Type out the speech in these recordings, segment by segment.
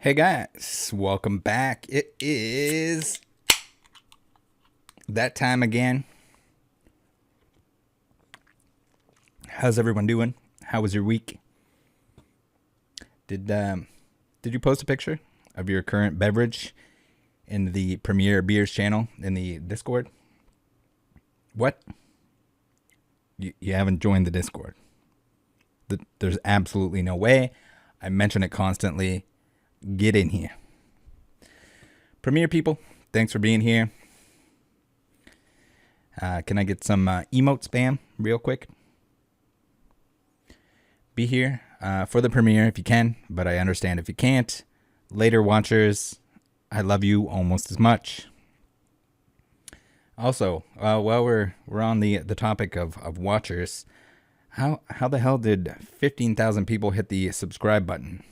Hey guys, welcome back. It is that time again. How's everyone doing? How was your week? Did you post a picture of your current beverage in the Premier Beers channel in the Discord? What? You haven't joined the Discord. There's absolutely no way. I mention it constantly. Get in here. Premier people, thanks for being here. Can I get some emote spam real quick? Be here for the premiere if you can, but I understand if you can't. Later watchers, I love you almost as much. Also, while we're on the topic of watchers, how the hell did 15,000 people hit the subscribe button?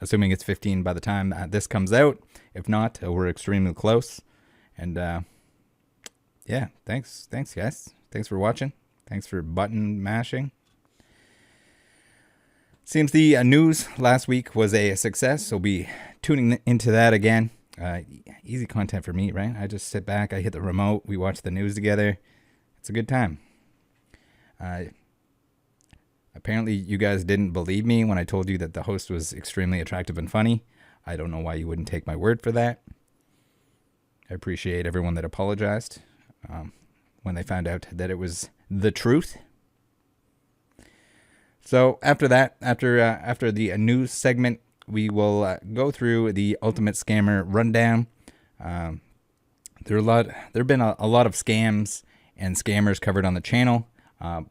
Assuming it's 15 by the time this comes out. If not, we're extremely close. And yeah, thanks guys. Thanks for watching. Thanks for button mashing. Seems the news last week was a success, so be tuning into that again. Easy content for me, right? I just sit back, I hit the remote, we watch the news together. It's a good time. Apparently, you guys didn't believe me when I told you that the host was extremely attractive and funny. I don't know why you wouldn't take my word for that. I appreciate everyone that apologized when they found out that it was the truth. So after that, after the news segment, we will go through the Ultimate Scammer rundown. There have been a lot of scams and scammers covered on the channel.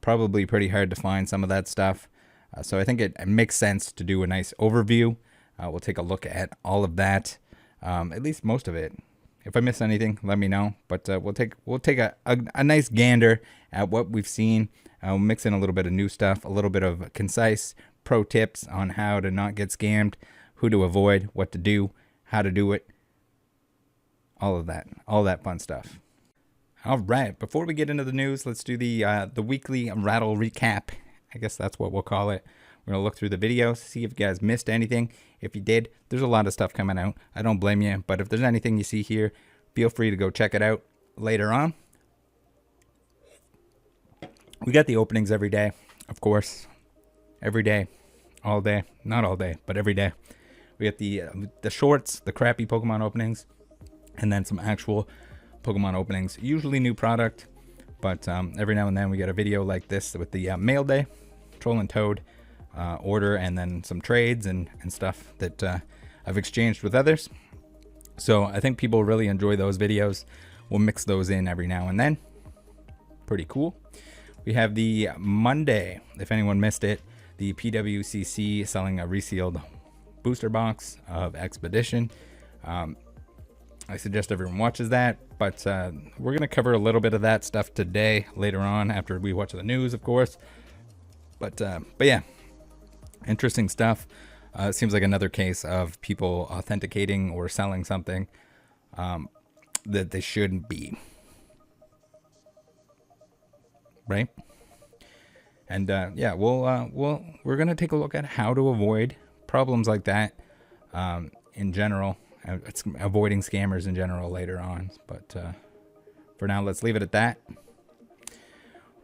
Probably pretty hard to find some of that stuff. So I think it makes sense to do a nice overview. We'll take a look at all of that, at least most of it. If I miss anything, let me know. But we'll take a nice gander at what we've seen. We'll mix in a little bit of new stuff, a little bit of concise pro tips on how to not get scammed, who to avoid, what to do, how to do it, all that fun stuff. All right, before we get into the news, let's do the weekly Rattle recap. I guess that's what we'll call it. We're going to look through the videos, see if you guys missed anything. If you did, there's a lot of stuff coming out. I don't blame you, but if there's anything you see here, feel free to go check it out later on. We got the openings every day, of course. Every day, all day. Not all day, but every day. We got the shorts, the crappy Pokemon openings, and then some actual Pokemon openings, usually new product, but every now and then we get a video like this with the mail day, Troll and Toad order, and then some trades and stuff that I've exchanged with others. So I think people really enjoy those videos. We'll mix those in every now and then. Pretty cool. We have the Monday, if anyone missed it, the PWCC selling a resealed booster box of Expedition. I suggest everyone watches that, but we're going to cover a little bit of that stuff today, later on, after we watch the news, of course. But yeah, interesting stuff. It seems like another case of people authenticating or selling something that they shouldn't be. Right? And yeah, we're going to take a look at how to avoid problems like that in general. It's avoiding scammers in general later on, but for now, let's leave it at that.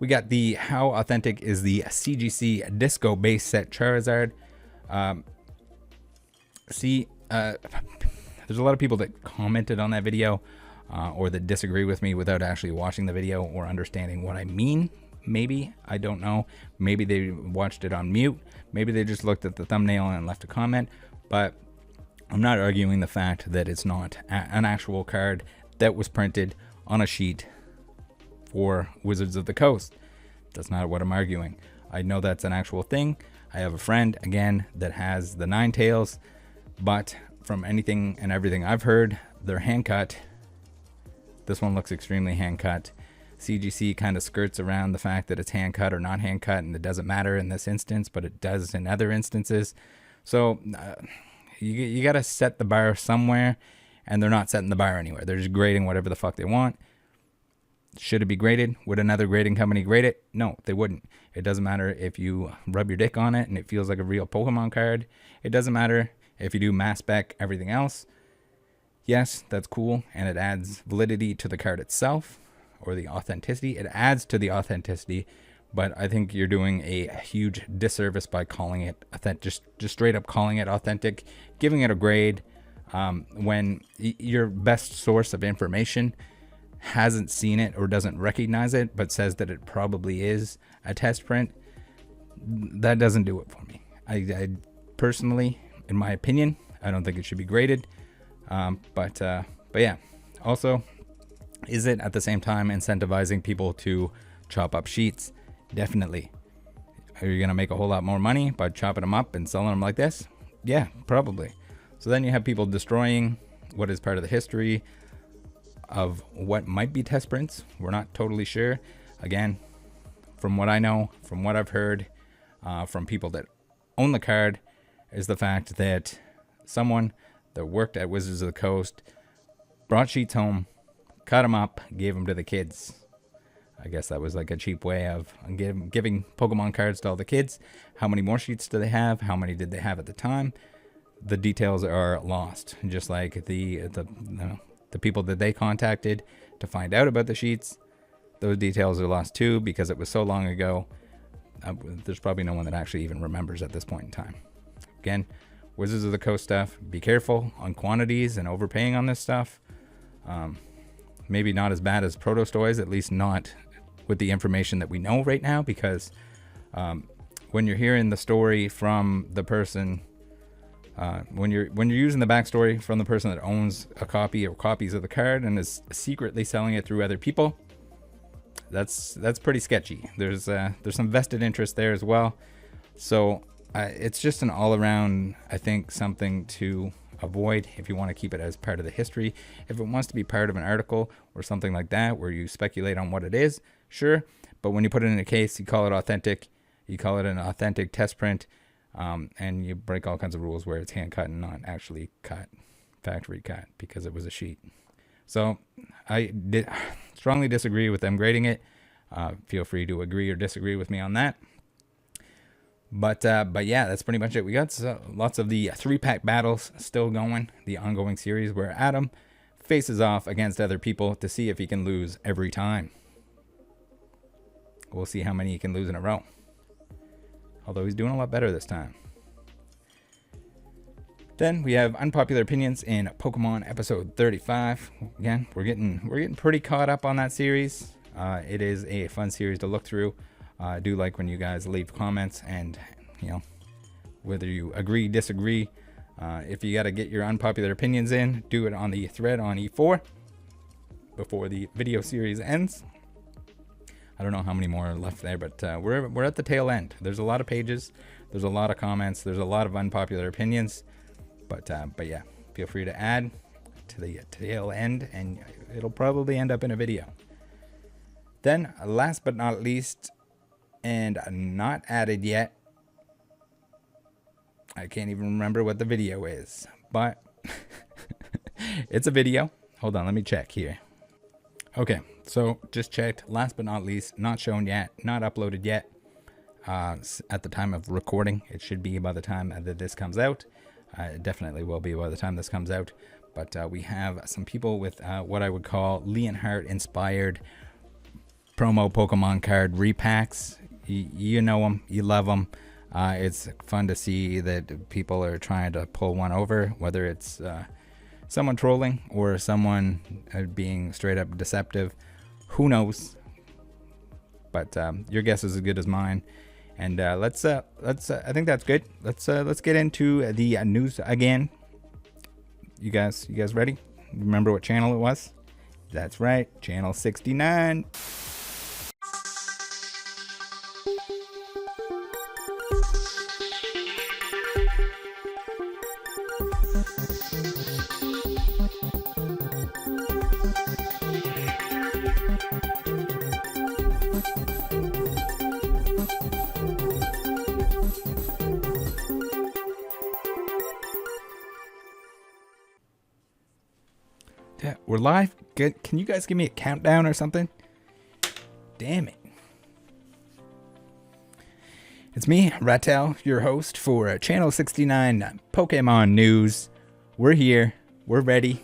We got the how authentic is the CGC Disco base set Charizard. There's a lot of people that commented on that video or that disagree with me without actually watching the video or understanding what I mean. Maybe, I don't know. Maybe they watched it on mute. Maybe they just looked at the thumbnail and left a comment, but I'm not arguing the fact that it's not an actual card that was printed on a sheet for Wizards of the Coast. That's not what I'm arguing. I know that's an actual thing. I have a friend, again, that has the Ninetales, but from anything and everything I've heard, they're hand cut. This one looks extremely hand cut. CGC kind of skirts around the fact that it's hand cut or not hand cut, and it doesn't matter in this instance, but it does in other instances. So you got to set the bar somewhere, and they're not setting the bar anywhere. They're just grading whatever the fuck they want. Should it be graded? Would another grading company grade it? No, they wouldn't. It doesn't matter if you rub your dick on it and it feels like a real Pokemon card. It doesn't matter If you do mass spec everything else, yes, that's cool, and it adds validity to the card itself, or the authenticity. It adds to the authenticity, but I think you're doing a huge disservice by calling it authentic, just straight up calling it authentic, giving it a grade, when your best source of information hasn't seen it or doesn't recognize it, but says that it probably is a test print. That doesn't do it for me. I personally, in my opinion, I don't think it should be graded. But yeah. Also, is it at the same time incentivizing people to chop up sheets? Definitely. Are you gonna make a whole lot more money by chopping them up and selling them like this? Yeah, probably. So then you have people destroying what is part of the history of what might be test prints. We're not totally sure. Again, from what I know, from what I've heard, from people that own the card, is the fact that someone that worked at Wizards of the Coast brought sheets home, cut them up, gave them to the kids. I guess that was like a cheap way of giving Pokemon cards to all the kids. How many more sheets do they have? How many did they have at the time? The details are lost. Just like the people that they contacted to find out about the sheets, those details are lost too, because it was so long ago. There's probably no one that actually even remembers at this point in time. Again, Wizards of the Coast stuff, be careful on quantities and overpaying on this stuff. Maybe not as bad as Proto Toys, at least not with the information that we know right now, because when you're hearing the story from the person, when you're using the backstory from the person that owns a copy or copies of the card and is secretly selling it through other people, that's pretty sketchy. There's some vested interest there as well. So it's just an all-around, I think, something to avoid if you want to keep it as part of the history. If it wants to be part of an article or something like that where you speculate on what it is, sure. But when you put it in a case, you call it authentic, you call it an authentic test print, and you break all kinds of rules where it's hand cut and not actually cut, factory cut, because it was a sheet. So I strongly disagree with them grading it. Feel free to agree or disagree with me on that. But yeah, that's pretty much it. We got lots of the 3-pack battles still going, the ongoing series where Adam faces off against other people to see if he can lose every time. We'll see how many he can lose in a row. Although he's doing a lot better this time. Then we have unpopular opinions in Pokemon episode 35. Again, we're getting pretty caught up on that series. It is a fun series to look through. I do like when you guys leave comments, and whether you agree, disagree. If you got to get your unpopular opinions in, do it on the thread on E4 before the video series ends. I don't know how many more are left there, but we're at the tail end. There's a lot of pages, there's a lot of comments, there's a lot of unpopular opinions, but yeah, feel free to add to the tail end, and it'll probably end up in a video. Then, last but not least, and not added yet, I can't even remember what the video is, but it's a video. Hold on, let me check here. Okay, so just checked. Last but not least, not shown yet, not uploaded yet. At the time of recording, it should be by the time that this comes out. It definitely will be by the time this comes out. But we have some people with what I would call Leonhardt inspired promo Pokemon card repacks. You know them, you love them. It's fun to see that people are trying to pull one over, whether it's someone trolling or someone being straight up deceptive. Who knows? But your guess is as good as mine. And let's I think that's good. Let's get into the news again. You guys ready? Remember what channel it was? That's right, channel 69. Yeah, we're live. Good. Can you guys give me a countdown or something? Damn it. It's me, Rattle, your host for Channel 69 Pokemon News. We're here. We're ready.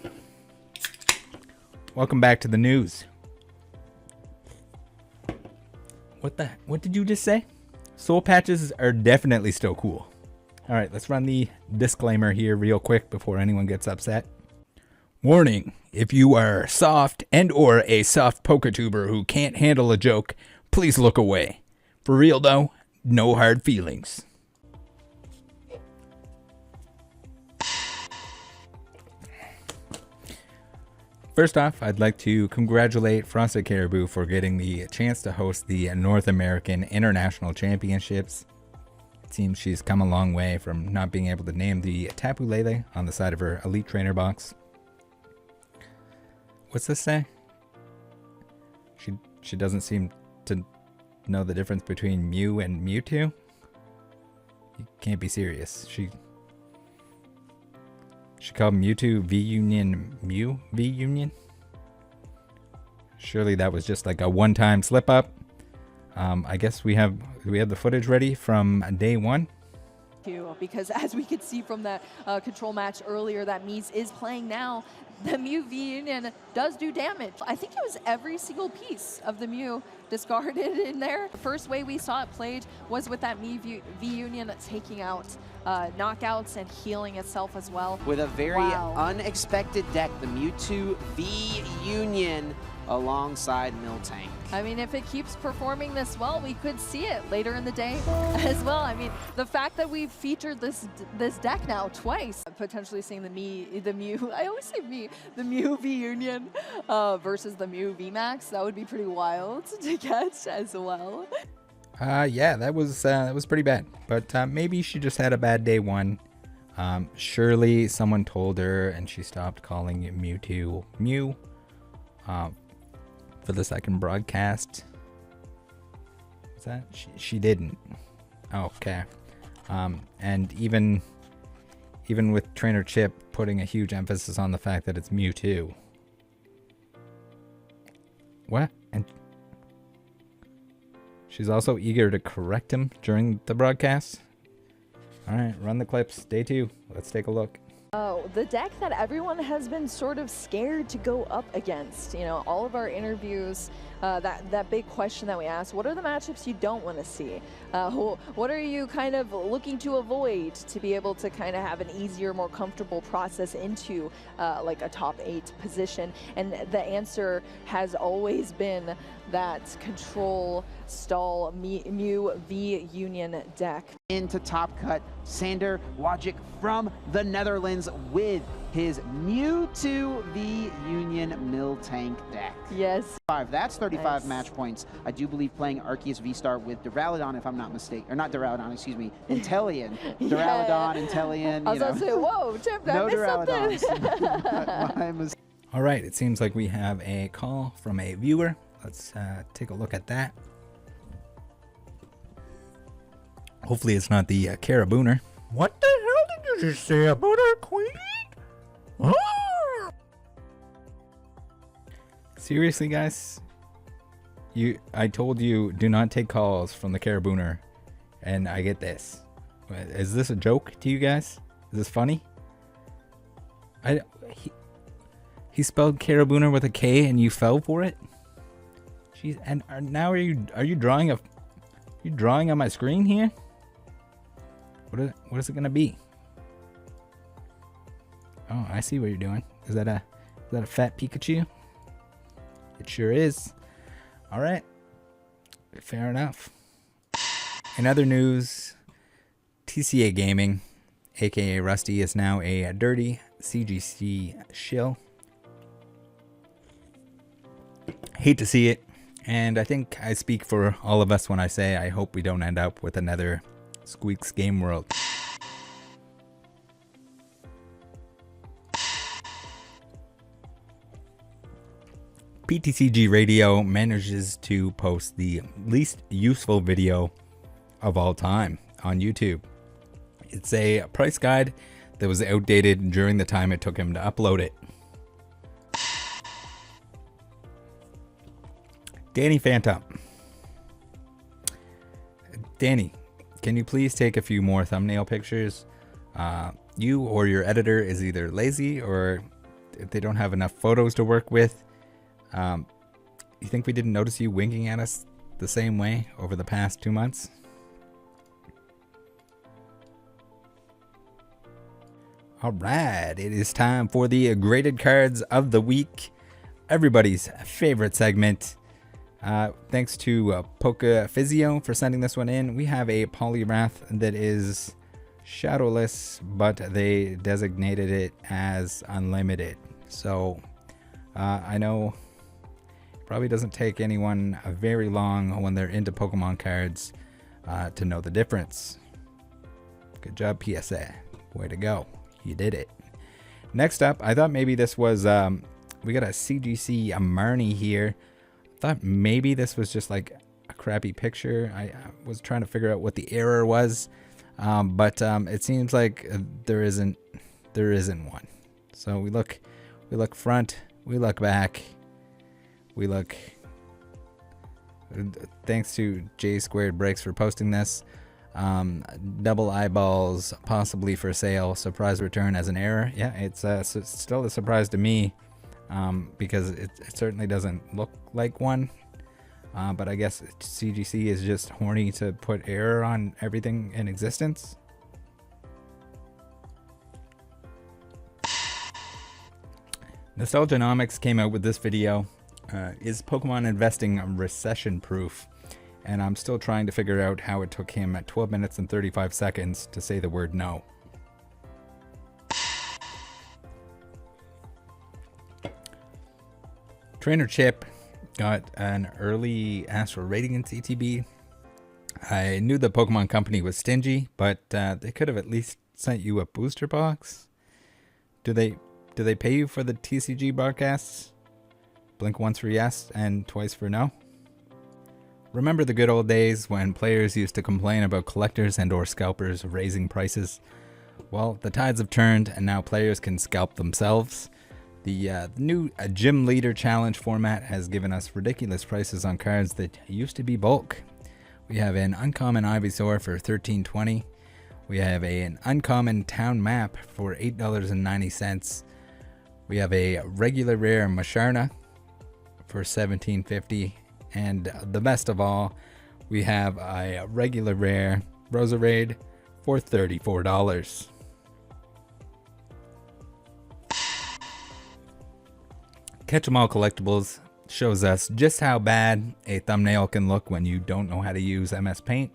Welcome back to the news. What did you just say? Soul patches are definitely still cool. All right, let's run the disclaimer here real quick before anyone gets upset. Warning, if you are soft and or a soft Poketuber who can't handle a joke, please look away. For real though, no hard feelings. First off, I'd like to congratulate Frosted Caribou for getting the chance to host the North American International Championships. It seems she's come a long way from not being able to name the Tapu Lele on the side of her Elite Trainer box. What's this say? She doesn't seem to know the difference between Mew and Mewtwo? You can't be serious. She called Mewtwo V-Union Mew V-Union? Surely that was just like a one-time slip-up. I guess we have the footage ready from day one. Because as we could see from that control match earlier that Mies is playing now, the Mew V-Union does do damage. I think it was every single piece of the Mew discarded in there. The first way we saw it played was with that Mew V-Union taking out knockouts and healing itself as well. With a very unexpected deck, the Mewtwo V-Union alongside Miltank. I mean, if it keeps performing this well, we could see it later in the day as well. I mean, the fact that we've featured this deck now twice, potentially seeing the Mew, I always say the Mew V-Union versus the Mew V-Max, that would be pretty wild to catch as well. Yeah, that was pretty bad. But maybe she just had a bad day one. Surely someone told her and she stopped calling Mewtwo Mew. For the second broadcast. Was that? She didn't. Oh, okay. And even with Trainer Chip putting a huge emphasis on the fact that it's Mewtwo. What? And she's also eager to correct him during the broadcast. All right, run the clips. Day 2. Let's take a look. Oh, the deck that everyone has been sort of scared to go up against. You know, all of our interviews, that big question that we asked, what are the matchups you don't want to see? What are you kind of looking to avoid to be able to kind of have an easier, more comfortable process into like a top 8 position? And the answer has always been that control stall Mew V-Union deck. Into top cut, Sander Wojcik from the Netherlands with his Mewtwo V-Union Miltank deck. Yes. That's 35 nice. Match points. I do believe playing Arceus V-Star with Duraludon, if I'm not mistaken. Or not Duraludon, excuse me. Inteleon. Duraludon, Inteleon. I was about to say, whoa, Chip, no I missed something. All right, it seems like we have a call from a viewer. Let's take a look at that. Hopefully it's not the Carabooner. What the hell did you just say about our queen? Seriously, guys? I told you do not take calls from the Carabooner, and I get this. Is this a joke to you guys? Is this funny? He spelled Carabooner with a K, and you fell for it. Jeez, and now are you drawing on my screen here? What is it gonna be? Oh, I see what you're doing. Is that a fat Pikachu? It sure is. All right, fair enough. In other news, TCA Gaming, aka Rusty, is now a dirty CGC shill. Hate to see it, and I think I speak for all of us when I say I hope we don't end up with another Squeaks Game World. PTCG Radio manages to post the least useful video of all time on YouTube. It's a price guide that was outdated during the time it took him to upload it. Danny Phantom. Danny, can you please take a few more thumbnail pictures? You or your editor is either lazy or they don't have enough photos to work with. You think we didn't notice you winking at us the same way over the past 2 months? All right, it is time for the graded cards of the week. Everybody's favorite segment. Thanks to Poke Physio for sending this one in. We have a Polyrath that is shadowless, but they designated it as unlimited. So I know it probably doesn't take anyone very long when they're into Pokemon cards to know the difference. Good job, PSA. Way to go. You did it. Next up, I thought maybe this was, we got a CGC Marnie here. Thought maybe this was just like a crappy picture. I was trying to figure out what the error was, but it seems like there isn't one. So we look front, we look back, we look. Thanks to J Squared Breaks for posting this. Double eyeballs possibly for sale. Surprise return as an error. Yeah, it's still a surprise to me. Because it certainly doesn't look like one, but I guess CGC is just horny to put error on everything in existence. Nostalgianomics came out with this video. Is Pokemon investing recession proof? And I'm still trying to figure out how it took him at 12 minutes and 35 seconds to say the word no. Trainer Chip got an early Astral Radiance ETB. I knew the Pokemon Company was stingy, but they could have at least sent you a booster box. Do they pay you for the TCG broadcasts? Blink once for yes and twice for no. Remember the good old days when players used to complain about collectors and or scalpers raising prices? Well, the tides have turned and now players can scalp themselves. The new Gym Leader Challenge format has given us ridiculous prices on cards that used to be bulk. We have an uncommon Ivysaur for $13.20. We have an uncommon Town Map for $8.90. We have a regular rare Masharna for $17.50. And the best of all, we have a regular rare Roserade for $34. Catch 'em all Collectibles shows us just how bad a thumbnail can look when you don't know how to use MS Paint.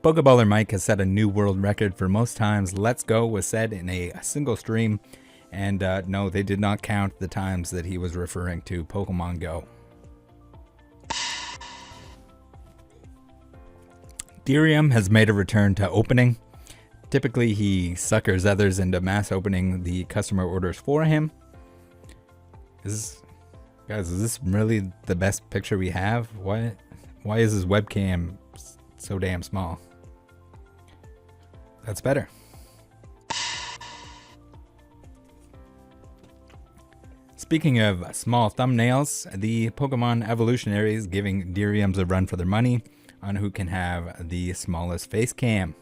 Pokeballer Mike has set a new world record for most times Let's Go was said in a single stream, and no, they did not count the times that he was referring to Pokemon Go. Dirium has made a return to opening. Typically, he suckers others into mass opening the customer orders for him. Guys, is this really the best picture we have? Why is his webcam so damn small? That's better. Speaking of small thumbnails, the Pokemon Evolutionary is giving Diriums a run for their money on who can have the smallest face cam.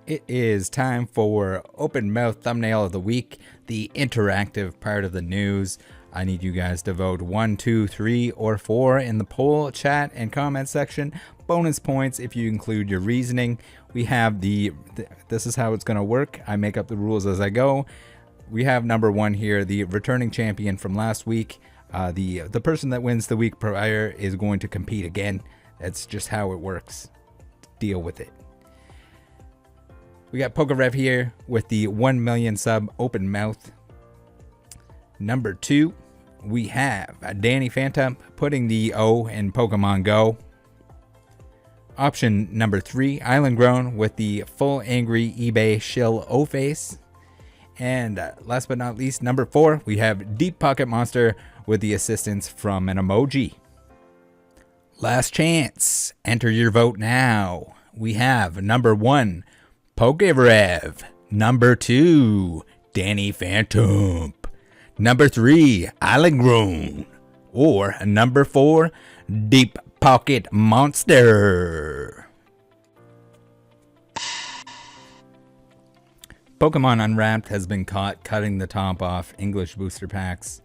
It is time for Open Mouth Thumbnail of the Week, the interactive part of the news. I need you guys to vote 1, 2, 3, or 4 in the poll, chat, and comment section. Bonus points if you include your reasoning. We have this is how it's going to work. I make up the rules as I go. We have number 1 here, the returning champion from last week. The person that wins the week prior is going to compete again. That's just how it works. Deal with it. We got Pokerev here with the 1 million sub Open Mouth. Number 2, we have Danny Phantom putting the O in Pokemon Go. Option number 3, Island Grown with the full angry eBay shill O face. And last but not least, number 4, we have Deep Pocket Monster with the assistance from an emoji. Last chance. Enter your vote now. We have number 1, Pokerev. Number 2, Danny Phantom. Number 3, Island Grown. or number 4, Deep Pocket Monster. Pokemon Unwrapped has been caught cutting the top off English booster packs.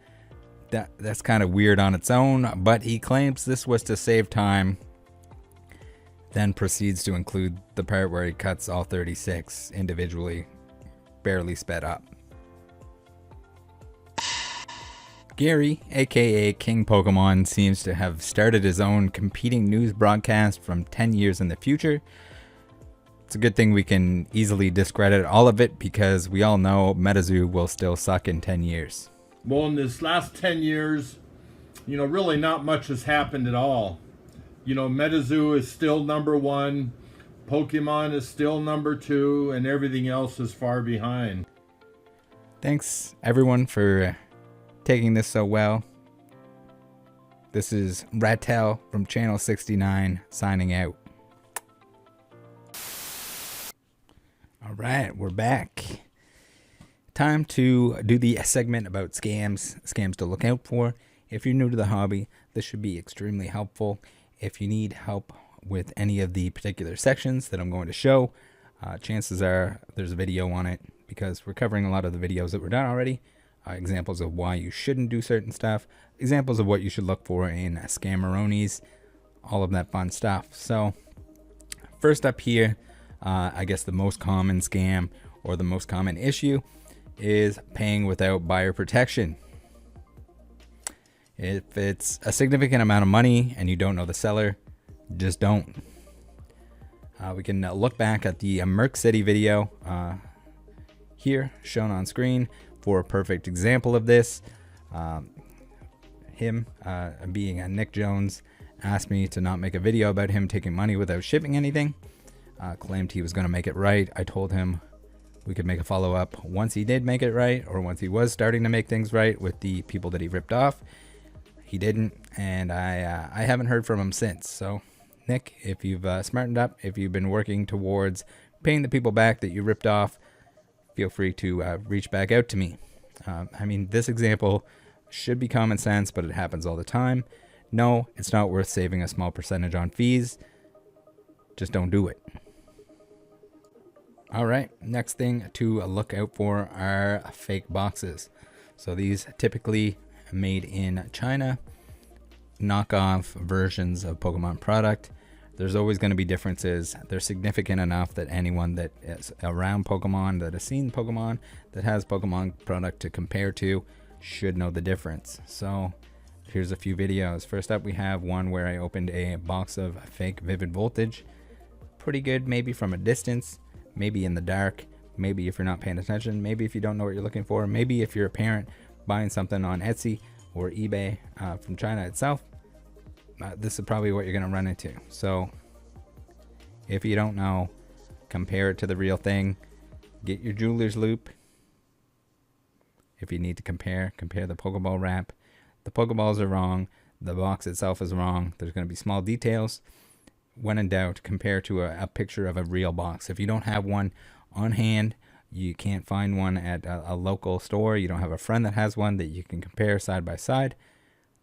That's kind of weird on its own, but he claims this was to save time, then proceeds to include the part where he cuts all 36 individually, barely sped up. Gary, aka King Pokemon, seems to have started his own competing news broadcast from 10 years in the future. It's a good thing we can easily discredit all of it because we all know MetaZoo will still suck in 10 years. Well, in this last 10 years, really not much has happened at all. MetaZoo is still number 1, Pokemon is still number 2, and everything else is far behind. Thanks, everyone, for taking this so well. This is Rattle from Channel 69 signing out. All right, we're back. Time to do the segment about scams to look out for. If you're new to the hobby, this should be extremely helpful. If you need help with any of the particular sections that I'm going to show, chances are there's a video on it because we're covering a lot of the videos that were done already. Examples of why you shouldn't do certain stuff, examples of what you should look for in scammeronis, all of that fun stuff. So first up here, I guess the most common scam or the most common issue is paying without buyer protection. If it's a significant amount of money and you don't know the seller, just don't. We can look back at the Merk City video here shown on screen for a perfect example of this. Him being Nick Jones asked me to not make a video about him taking money without shipping anything. Claimed he was going to make it right. I told him we could make a follow-up once he did make it right, or once he was starting to make things right with the people that he ripped off. He didn't, and I haven't heard from him since. So Nick, if you've smartened up, if you've been working towards paying the people back that you ripped off, feel free to reach back out to me. I mean, this example should be common sense, but it happens all the time. No, it's not worth saving a small percentage on fees. Just don't do it. All right, next thing to look out for are fake boxes. So these typically made in China, knockoff versions of Pokemon product. There's always going to be differences. They're significant enough that anyone that is around Pokemon, that has seen Pokemon, that has Pokemon product to compare to, should know the difference. So here's a few videos. First up, we have one where I opened a box of fake Vivid Voltage. Pretty good, maybe from a distance, maybe in the dark, maybe if you're not paying attention, maybe if you don't know what you're looking for, maybe if you're a parent buying something on Etsy or eBay from China itself. This is probably what you're going to run into. So if you don't know, compare it to the real thing. Get your jeweler's loop. If you need to compare the Pokeball wrap. The Pokeballs are wrong. The box itself is wrong. There's going to be small details. When in doubt, compare to a picture of a real box. If you don't have one on hand, you can't find one at a local store, you don't have a friend that has one that you can compare side by side,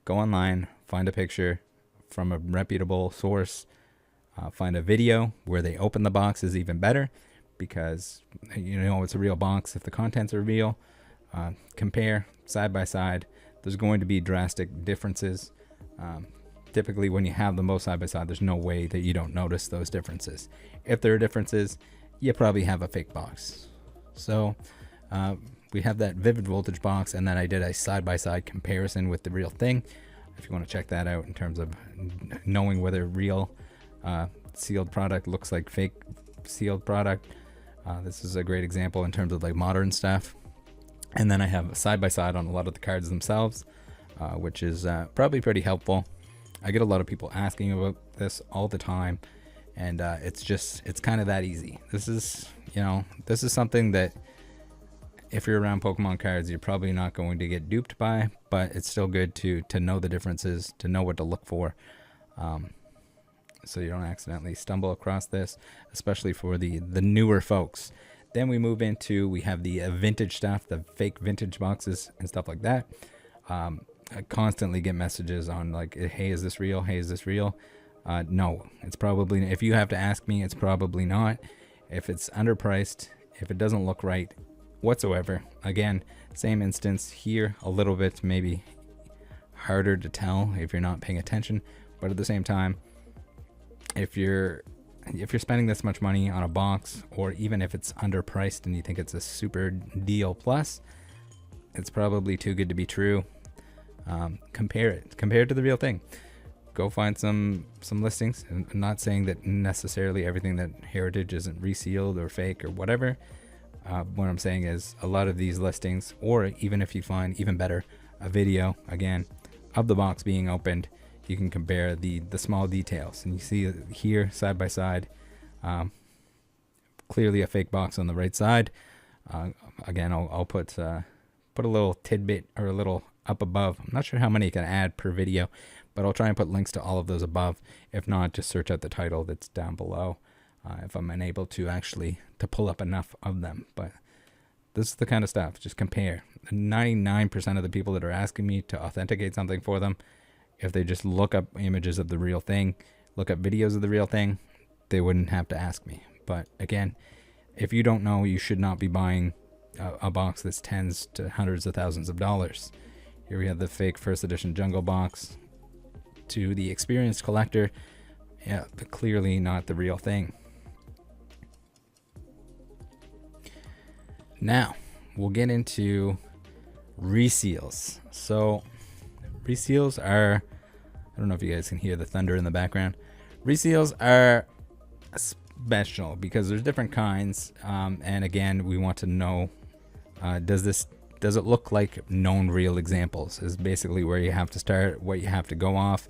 go online, find a picture from a reputable source, find a video where they open the box is even better because you know it's a real box if the contents are real. Compare side by side. There's going to be drastic differences. Typically when you have them both side by side, there's no way that you don't notice those differences. If there are differences, you probably have a fake box. So we have that Vivid Voltage box, and then I did a side-by-side comparison with the real thing. If you want to check that out in terms of knowing whether real sealed product looks like fake sealed product, this is a great example in terms of like modern stuff. And then I have a side-by-side on a lot of the cards themselves, which is probably pretty helpful. I get a lot of people asking about this all the time, and it's kind of that easy. This is something that if you're around Pokemon cards, you're probably not going to get duped by, but it's still good to know the differences, to know what to look for, so you don't accidentally stumble across this, especially for the newer folks. Then we move into, we have the vintage stuff, the fake vintage boxes and stuff like that. constantly get messages on like, hey, is this real? Hey, is this real? No, it's probably, if you have to ask me, it's probably not. If it's underpriced, if it doesn't look right whatsoever, again, same instance here, a little bit maybe harder to tell if you're not paying attention, but at the same time, if you're spending this much money on a box, or even if it's underpriced and you think it's a super deal plus, it's probably too good to be true. Compare it to the real thing. Go find some listings. I'm not saying that necessarily everything that Heritage isn't resealed or fake or whatever. What I'm saying is a lot of these listings, or even if you find, even better, a video again of the box being opened, you can compare the small details, and you see here side by side, clearly a fake box on the right side. Again, I'll put a little tidbit or a little up above. I'm not sure how many you can add per video, but I'll try and put links to all of those above. If not, just search out the title that's down below, if I'm unable to actually to pull up enough of them. But this is the kind of stuff, just compare. 99% of the people that are asking me to authenticate something for them, if they just look up images of the real thing, look up videos of the real thing, they wouldn't have to ask me. But again, if you don't know, you should not be buying a box that's tens to hundreds of thousands of dollars. Here we have the fake first edition jungle box. To the experienced collector, yeah, but clearly not the real thing. Now, we'll get into reseals. So, reseals are, I don't know if you guys can hear the thunder in the background. Reseals are special because there's different kinds. And again, we want to know, does it look like known real examples is basically where you have to start, what you have to go off.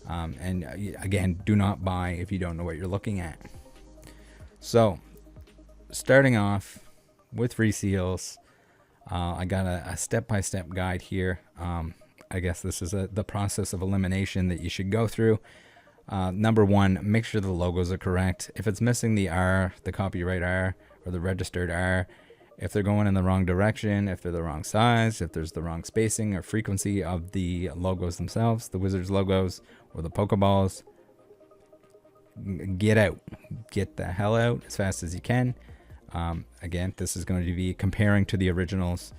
And again, do not buy if you don't know what you're looking at. So, starting off with reseals, I got a step-by-step guide here. I guess this is the process of elimination that you should go through. Number one, make sure the logos are correct. If it's missing the R, the copyright R, or the registered R, if they're going in the wrong direction, if they're the wrong size, if there's the wrong spacing or frequency of the logos themselves, the Wizards logos or the Pokeballs, get out. Get the hell out as fast as you can. Again, this is going to be comparing to the originals,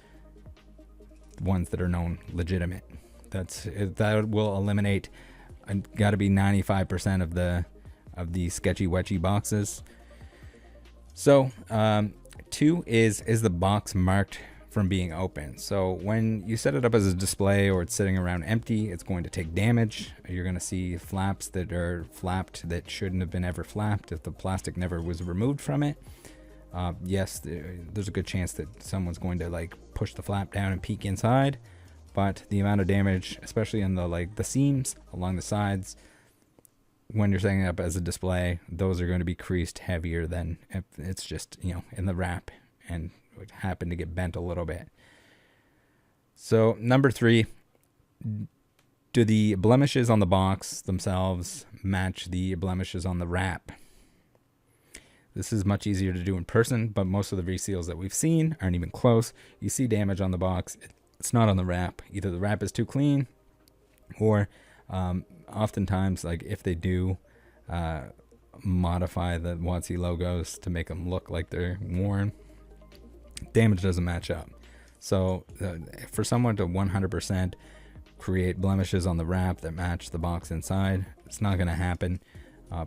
ones that are known legitimate. That will eliminate, got to be 95% of the sketchy wetchy boxes. So, 2 is the box marked from being open? So when you set it up as a display or it's sitting around empty, it's going to take damage. You're going to see flaps that are flapped that shouldn't have been ever flapped if the plastic never was removed from it. Yes, there's a good chance that someone's going to like push the flap down and peek inside, but the amount of damage, especially in the seams along the sides, when you're setting it up as a display, those are going to be creased heavier than if it's just, in the wrap and would happen to get bent a little bit. So number 3, do the blemishes on the box themselves match the blemishes on the wrap? This is much easier to do in person, but most of the reseals that we've seen aren't even close. You see damage on the box, it's not on the wrap. Either the wrap is too clean, or oftentimes, like if they do modify the WOTC logos to make them look like they're worn, damage doesn't match up. So for someone to 100% create blemishes on the wrap that match the box inside, it's not going to happen.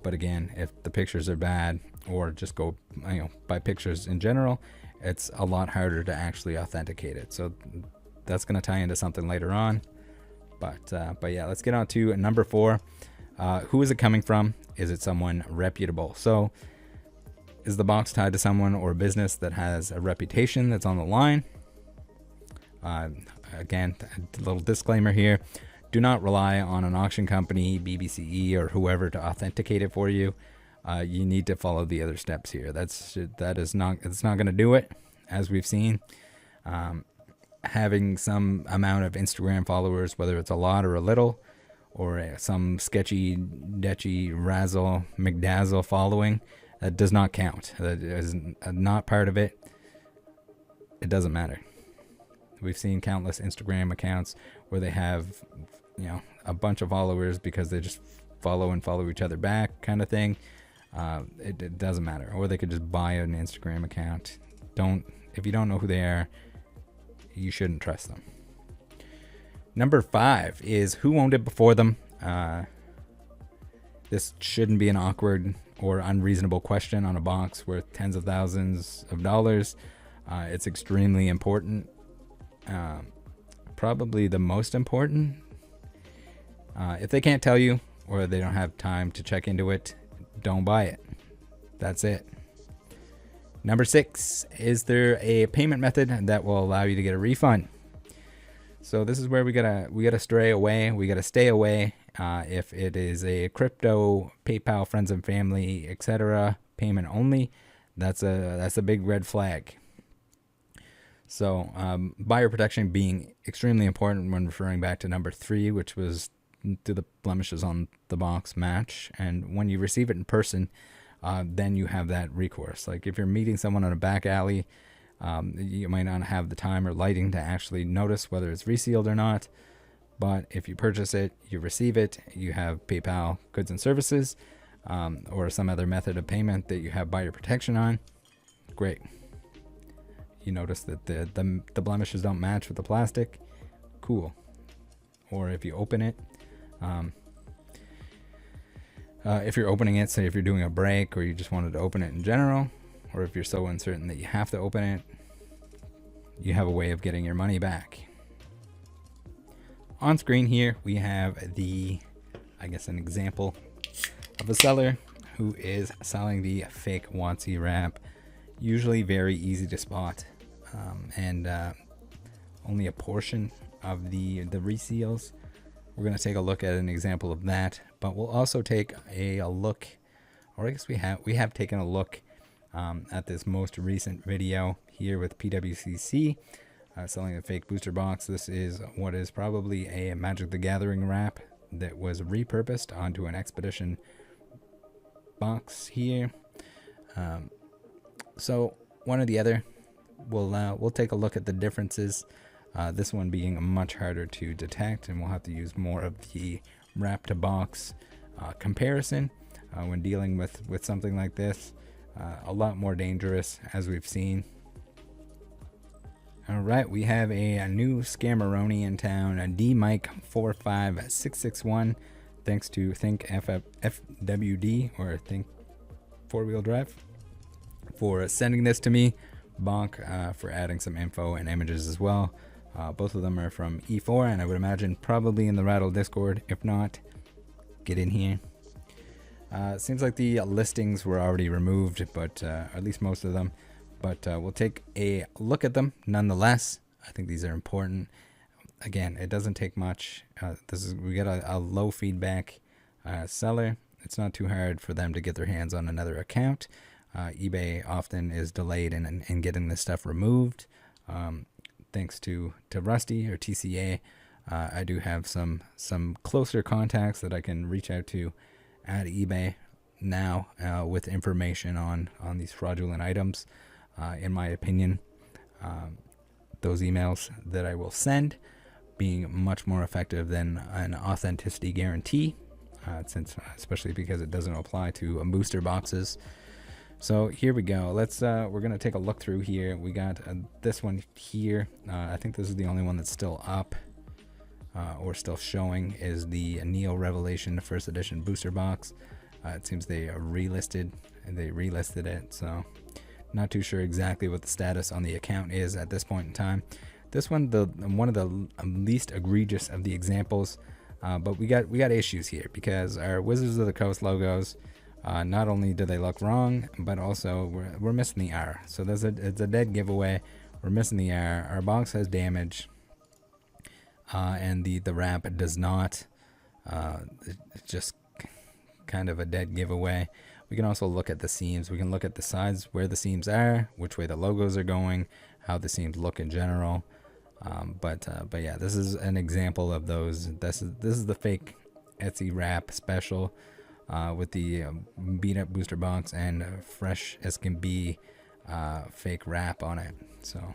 But again, if the pictures are bad, or just go by pictures in general, it's a lot harder to actually authenticate it. So that's going to tie into something later on. But yeah, let's get on to number 4. Who is it coming from? Is it someone reputable? So is the box tied to someone or a business that has a reputation that's on the line? Again, a little disclaimer here. Do not rely on an auction company, BBCE, or whoever to authenticate it for you. You need to follow the other steps here. It's not going to do it, as we've seen. Having some amount of Instagram followers, whether it's a lot or a little, or some sketchy, detchy, razzle, McDazzle following, that does not count. That is not part of it. It doesn't matter. We've seen countless Instagram accounts where they have, you know, a bunch of followers because they just follow each other back, kind of thing. It doesn't matter. Or they could just buy an Instagram account. If you don't know who they are, you shouldn't trust them. Number 5 is who owned it before them. This shouldn't be an awkward or unreasonable question on a box worth tens of thousands of dollars. It's extremely important. Probably the most important. If they can't tell you or they don't have time to check into it, don't buy it. That's it. Number 6, is there a payment method that will allow you to get a refund? So this is where we gotta stray away. We gotta stay away. If it is a crypto, PayPal, friends and family, etc., payment only, that's a big red flag. So buyer protection being extremely important when referring back to number 3, which was, do the blemishes on the box match? And when you receive it in person, then you have that recourse. Like if you're meeting someone on a back alley, you might not have the time or lighting to actually notice whether it's resealed or not. But if you purchase it, you receive it, you have PayPal goods and services, or some other method of payment that you have buyer protection on, great. You notice that the blemishes don't match with the plastic, cool. Or if you open it, if you're opening it, say if you're doing a break or you just wanted to open it in general, or if you're so uncertain that you have to open it, you have a way of getting your money back. On screen here, we have an example of a seller who is selling the fake WOTC wrap. Usually very easy to spot, and only a portion of the reseals. We're going to take a look at an example of that, but we'll also take a look, or I guess we have taken a look at this most recent video here with PWCC selling a fake booster box. This is what is probably a Magic the Gathering wrap that was repurposed onto an Expedition box here. So one or the other, we'll take a look at the differences. This one being much harder to detect, and we'll have to use more of the wrap to box comparison when dealing with something like this. A lot more dangerous, as we've seen. All right, we have a new scammeroni in town, a DMike45661. Thanks to Think FWD, or Think 4-Wheel Drive, for sending this to me. Bonk for adding some info and images as well. Both of them are from E4, and I would imagine probably in the Rattle Discord. If not, get in here. Seems like the listings were already removed, but at least most of them. But we'll take a look at them nonetheless. I think these are important. Again, it doesn't take much. We get a low feedback seller. It's not too hard for them to get their hands on another account. eBay often is delayed in getting this stuff removed. Thanks to Rusty or TCA, I do have some closer contacts that I can reach out to at eBay now with information on these fraudulent items. In my opinion, those emails that I will send being much more effective than an authenticity guarantee, especially because it doesn't apply to booster boxes. So here we go. We're gonna take a look through here. We got this one here. I think this is the only one that's still up or still showing, is the Neo Revelation First Edition booster box. It seems they relisted it, so not too sure exactly what the status on the account is at this point in time. This one, one of the least egregious of the examples, but we got issues here because our Wizards of the Coast logos, not only do they look wrong, but also we're missing the R. So it's a dead giveaway. We're missing the R. Our box has damage, and the wrap does not. It's just kind of a dead giveaway. We can also look at the seams. We can look at the sides, where the seams are, which way the logos are going, how the seams look in general. But yeah, this is an example of those. This is the fake Etsy wrap special with the beat up booster box and fresh as can be fake wrap on it. So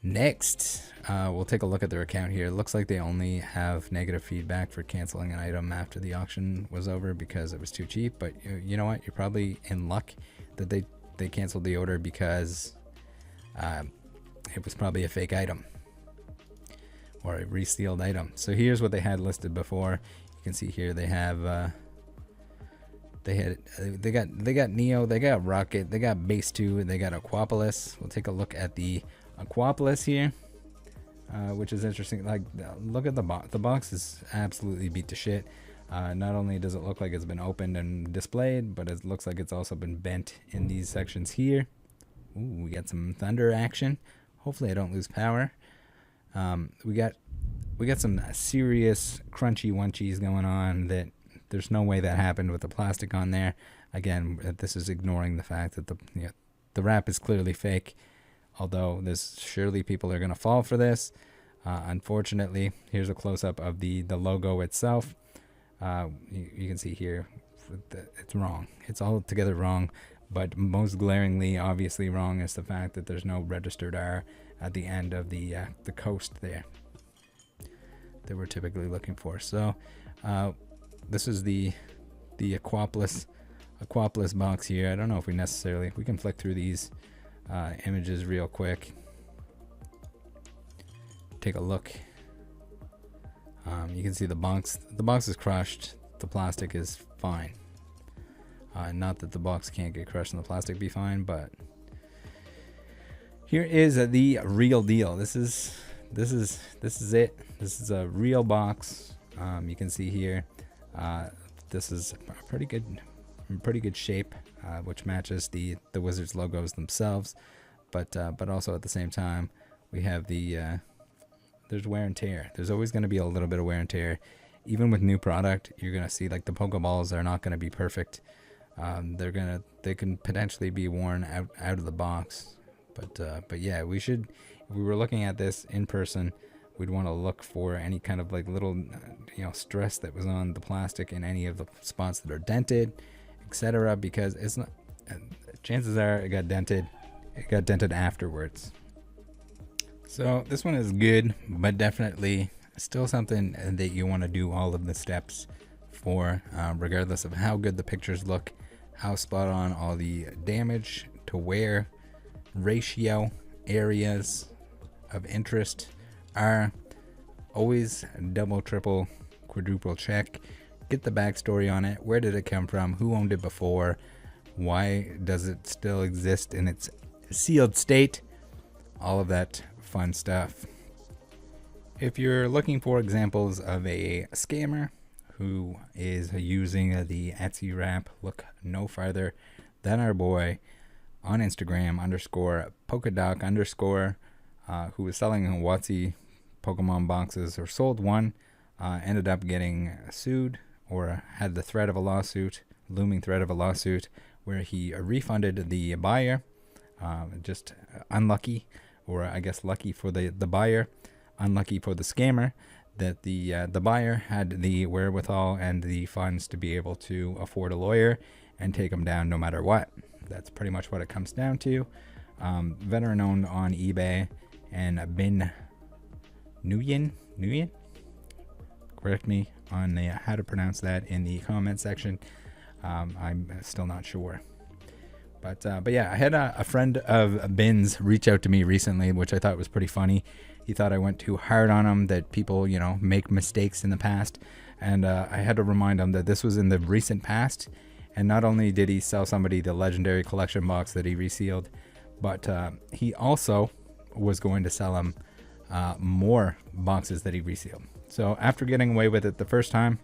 Next, we'll take a look at their account here. It looks like they only have negative feedback for canceling an item after the auction was over because it was too cheap. But you know what? You're probably in luck that they canceled the order because it was probably a fake item or a resealed item. So here's what they had listed before. You can see here they have they got Neo, they got Rocket, they got Base 2, they got Aquapolis. We'll take a look at the Aquapolis here, which is interesting. Like, look at the box. The box is absolutely beat to shit. Not only does it look like it's been opened and displayed, but it looks like it's also been bent in these sections here. Ooh, we got some thunder action. Hopefully I don't lose power. We got some serious crunchy wunchies going on that there's no way that happened with the plastic on there. Again, this is ignoring the fact that the wrap is clearly fake, although there's surely people are going to fall for this. Unfortunately, here's a close-up of the logo itself. You can see here, it's wrong. It's altogether wrong, but most glaringly, obviously wrong is the fact that there's no registered R at the end of the coast there that we're typically looking for. So this is the Aquapolis box here. I don't know if we can flick through these images real quick. Take a look. You can see the box is crushed. The plastic is fine. Not that the box can't get crushed and the plastic be fine, but here is the real deal. This is it. This is a real box. You can see here. This is in pretty good shape, which matches the Wizards logos themselves, but also at the same time we have there's wear and tear. There's always going to be a little bit of wear and tear. Even with new product, you're going to see like the Pokeballs are not going to be perfect. They can potentially be worn out of the box, but yeah, if we were looking at this in person, we'd want to look for any kind of like little stress that was on the plastic in any of the spots that are dented, etc., because it's not, chances are it got dented afterwards. So this one is good, but definitely still something that you want to do all of the steps for, regardless of how good the pictures look, how spot on all the damage to wear ratio areas of interest are. Always double, triple, quadruple check. Get the backstory on it. Where did it come from? Who owned it before? Why does it still exist in its sealed state? All of that fun stuff. If you're looking for examples of a scammer who is using the Etsy wrap, look no farther than our boy on Instagram _Polkadoc_, who was selling WOTC Pokemon boxes, or sold one, ended up getting sued or had the threat of a lawsuit, looming threat of a lawsuit, where he refunded the buyer. Just unlucky, or I guess lucky for the buyer, unlucky for the scammer, that the buyer had the wherewithal and the funds to be able to afford a lawyer and take him down no matter what. That's pretty much what it comes down to. Veteran owned on eBay, and Binh, Nguyen? Correct me on how to pronounce that in the comment section. I'm still not sure. But yeah, I had a friend of Binh's reach out to me recently, which I thought was pretty funny. He thought I went too hard on him, that people, make mistakes in the past. And I had to remind him that this was in the recent past. And not only did he sell somebody the legendary collection box that he resealed, but he also was going to sell him more boxes that he resealed. So after getting away with it the first time,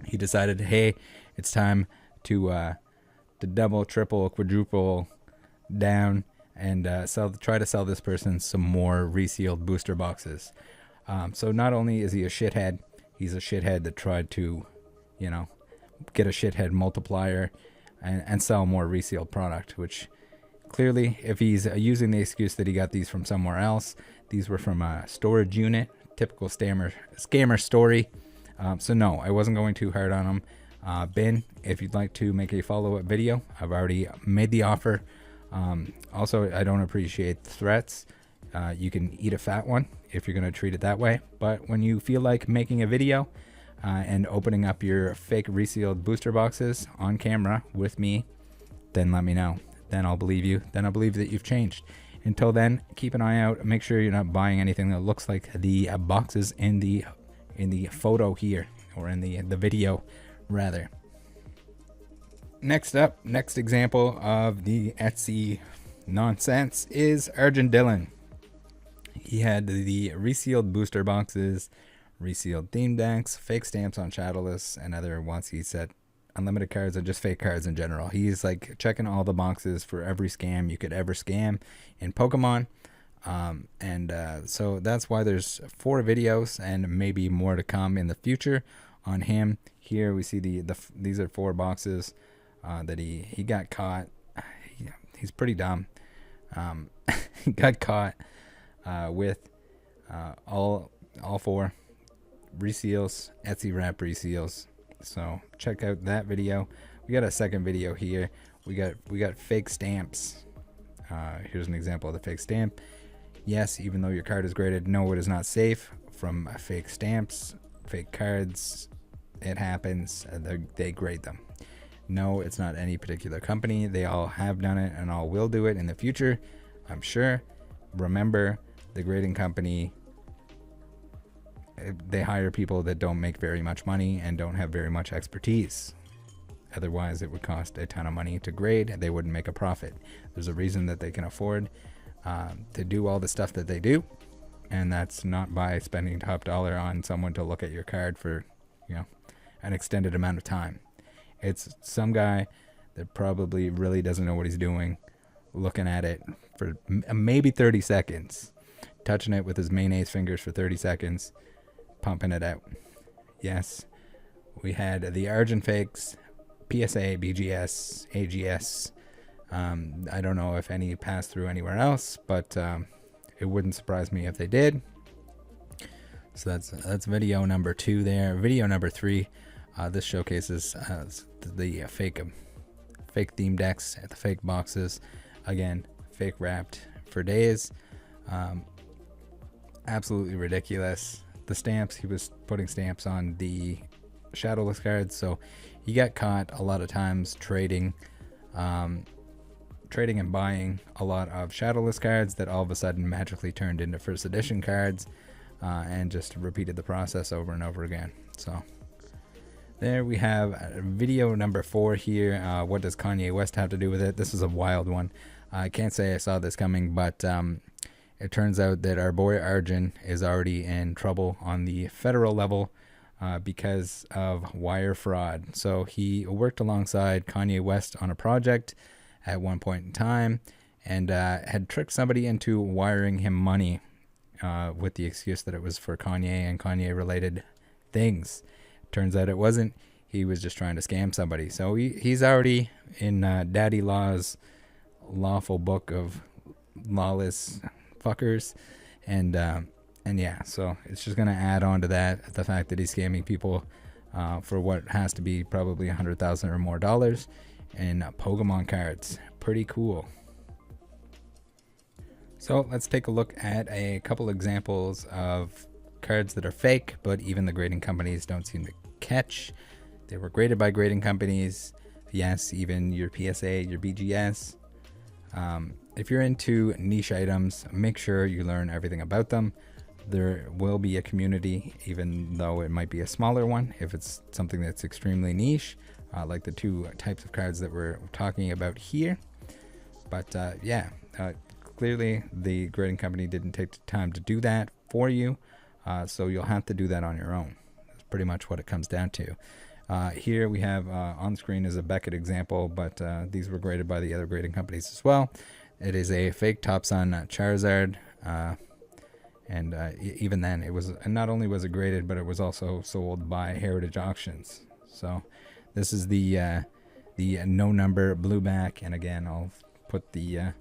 he decided, hey, it's time to double, triple, quadruple down and try to sell this person some more resealed booster boxes. So not only is he a shithead, he's a shithead that tried to, get a shithead multiplier and sell more resealed product, which clearly, if he's using the excuse that he got these from somewhere else, these were from a storage unit, typical scammer story. So no, I wasn't going too hard on him. Binh, if you'd like to make a follow-up video, I've already made the offer. Also, I don't appreciate the threats. You can eat a fat one if you're going to treat it that way. But when you feel like making a video and opening up your fake resealed booster boxes on camera with me, then let me know. Then I'll believe you. Then I'll believe that you've changed. Until then, keep an eye out. Make sure you're not buying anything that looks like the boxes in the photo here, or in the video rather. Next up, next example of the Etsy nonsense is Arjun Dhillon. He had the resealed booster boxes, resealed theme decks, fake stamps on Shadowless, and other WOTC set unlimited cards, and just fake cards in general. He's like checking all the boxes for every scam you could ever scam in Pokemon. So that's why there's 4 videos and maybe more to come in the future on him. Here we see these are 4 boxes that he got caught. He's pretty dumb. He got caught with all 4 reseals, Etsy wrap reseals. So check out that video. We got a second video here. We got fake stamps. Here's an example of the fake stamp. Yes, even though your card is graded, no, it is not safe from fake stamps, fake cards. It happens. They grade them. No, it's not any particular company. They all have done it and all will do it in the future, I'm sure. Remember, the grading company, they hire people that don't make very much money and don't have very much expertise. Otherwise, it would cost a ton of money to grade. They wouldn't make a profit. There's a reason that they can afford to do all the stuff that they do, and that's not by spending top dollar on someone to look at your card for, an extended amount of time. It's some guy that probably really doesn't know what he's doing, looking at it for maybe 30 seconds, touching it with his mayonnaise fingers for 30 seconds, pumping it out. Yes, we had the Arjun fakes, PSA, BGS, AGS. I don't know if any passed through anywhere else, but it wouldn't surprise me if they did. So that's video number 2 there. Video number 3, this showcases the fake theme decks, the fake boxes. Again, fake wrapped for days. Absolutely ridiculous. The stamps, he was putting stamps on the Shadowless cards, so he got caught a lot of times trading and buying a lot of Shadowless cards that all of a sudden magically turned into first edition cards, and just repeated the process over and over again. So there we have video number 4 here. What does Kanye West have to do with it? This is a wild one. I can't say I saw this coming, but it turns out that our boy Arjun is already in trouble on the federal level because of wire fraud. So he worked alongside Kanye West on a project at one point in time, and had tricked somebody into wiring him money with the excuse that it was for Kanye and Kanye related things. Turns out it wasn't. He was just trying to scam somebody. So he's already in Daddy Law's lawful book of lawless fuckers, and yeah, so it's just gonna add on to that the fact that he's scamming people for what has to be probably $100,000 or more in Pokemon cards. Pretty cool. So let's take a look at a couple examples of cards that are fake, but even the grading companies don't seem to catch. They were graded by grading companies. Yes, even your PSA, your BGS. If you're into niche items, make sure you learn everything about them. There will be a community, even though it might be a smaller one, if it's something that's extremely niche, like the 2 types of cards that we're talking about here. But clearly the grading company didn't take the time to do that for you, so you'll have to do that on your own. That's pretty much what it comes down to. Here we have on screen is a Beckett example, but these were graded by the other grading companies as well. It is a fake Top Sun Charizard, and even then, it was not only was it graded, but it was also sold by Heritage Auctions. So this is the no number blue back, and again, I'll put the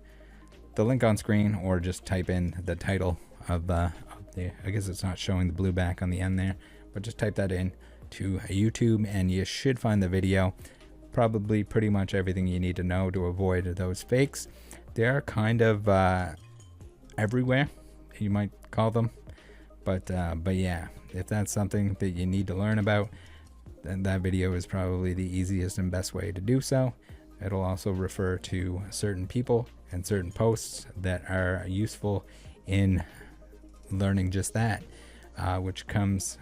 link on screen, or just type in the title of the. I guess it's not showing the blue back on the end there, but just type that in to YouTube, and you should find the video. Probably pretty much everything you need to know to avoid those fakes. They are kind of everywhere. you might call them. But yeah, if that's something that you need to learn about, then that video is probably the easiest and best way to do so. It'll also refer to certain people and certain posts that are useful in learning just that, which comes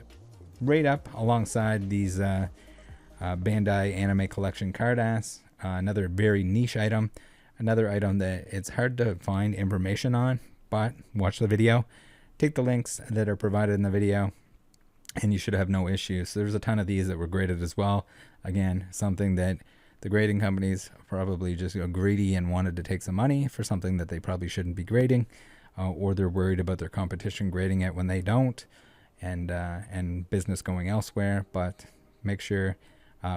right up alongside these Bandai Anime Collection card ass. Another very niche item, another item that it's hard to find information on, but watch the video, take the links that are provided in the video, and you should have no issues. There's a ton of these that were graded as well. Again, something that the grading companies probably just got greedy and wanted to take some money for something that they probably shouldn't be grading, or they're worried about their competition grading it when they don't, and business going elsewhere. But make sure